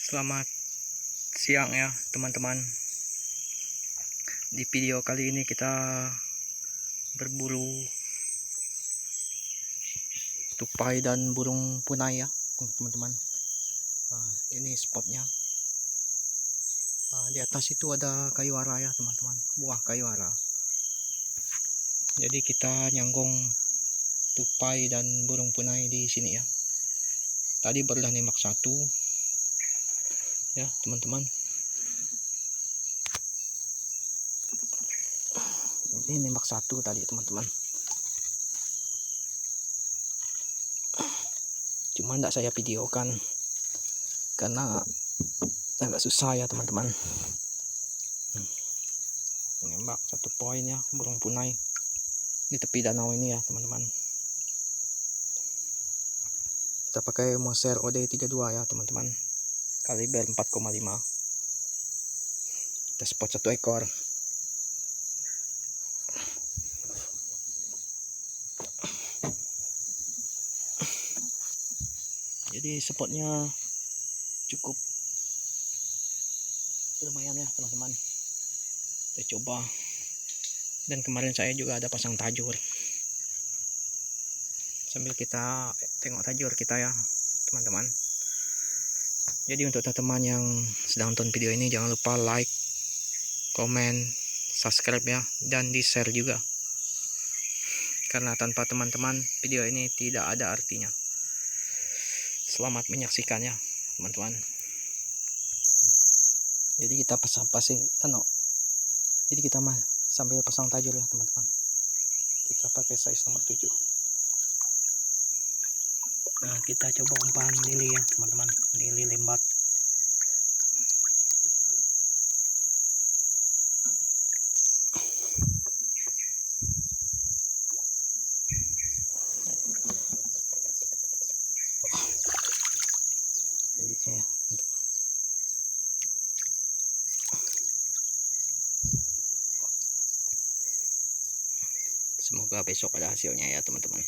Selamat siang ya teman-teman. Di video kali ini kita berburu tupai dan burung punai ya teman-teman. Nah, ini spotnya. Nah, di atas itu ada kayu ara ya teman-teman, buah kayu ara. Jadi kita nyanggong tupai dan burung punai di sini ya. Tadi baru nembak satu ya teman-teman. Ini nembak satu tadi teman-teman, cuma tidak saya videokan karena agak susah ya teman-teman. Nembak satu poin ya burung punai di tepi danau ini ya teman-teman. Kita pakai Moser OD32 ya teman-teman, kaliber 4,5. Kita spot satu ekor. Jadi spotnya cukup lumayan ya teman-teman. Kita coba. Dan kemarin saya juga ada pasang tajur. Sambil kita tengok tajur kita ya teman-teman. Jadi untuk teman-teman yang sedang nonton video ini, jangan lupa like, komen, subscribe ya, dan di share juga. Karena tanpa teman-teman video ini tidak ada artinya. Selamat menyaksikannya teman-teman. Jadi kita jadi kita sambil pasang tajur ya teman-teman. Kita pakai size nomor 7. Nah, kita coba umpan lili ya teman-teman, lili lembat. Semoga besok ada hasilnya ya teman-teman.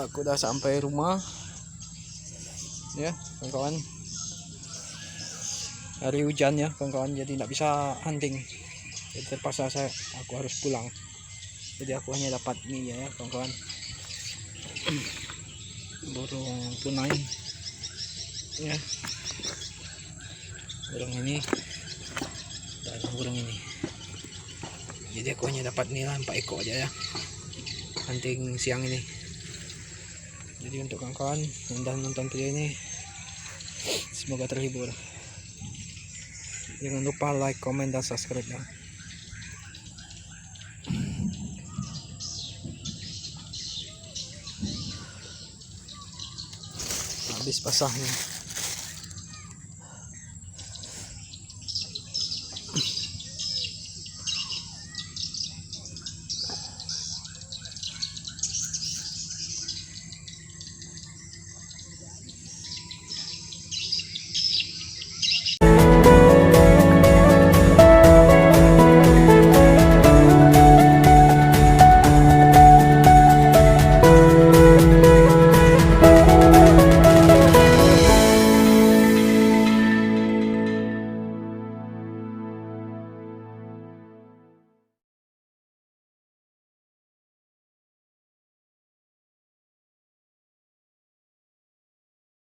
Aku udah sampai rumah ya kawan-kawan. Hari hujan ya kawan-kawan, jadi tidak bisa hunting, jadi terpaksa aku harus pulang. Jadi aku hanya dapat ini ya kawan-kawan, burung punai ya, burung ini dan burung ini. Jadi aku hanya dapat nih lah 4 ekor aja ya hunting siang ini. Jadi untuk kawan-kawan yang sudah nonton video ini, semoga terhibur. Jangan lupa like, komen, dan subscribe ya. Habis basahnya.